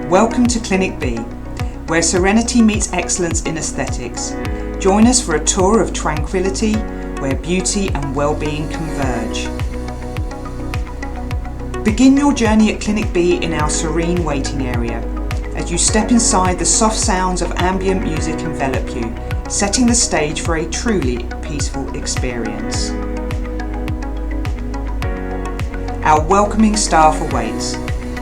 Welcome to Clinicbe, where serenity meets excellence in aesthetics. Join us for a tour of tranquility, where beauty and well-being converge. Begin your journey at Clinicbe in our serene waiting area. As you step inside, the soft sounds of ambient music envelop you, setting the stage for a truly peaceful experience. Our welcoming staff awaits.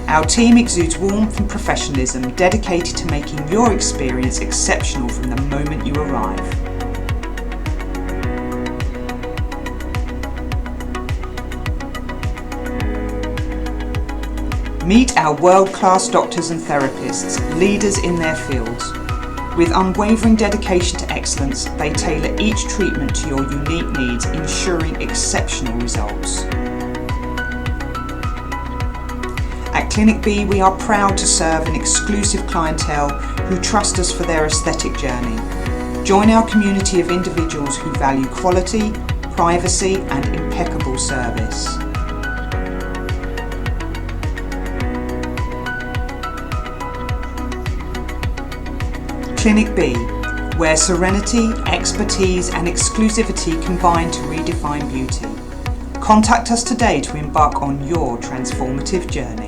Our team exudes warmth and professionalism, dedicated to making your experience exceptional from the moment you arrive. Meet our world-class doctors and therapists, leaders in their fields. With unwavering dedication to excellence, they tailor each treatment to your unique needs, ensuring exceptional results. At Clinicbe, we are proud to serve an exclusive clientele who trust us for their aesthetic journey. Join our community of individuals who value quality, privacy, and impeccable service. Clinicbe, where serenity, expertise, and exclusivity combine to redefine beauty. Contact us today to embark on your transformative journey.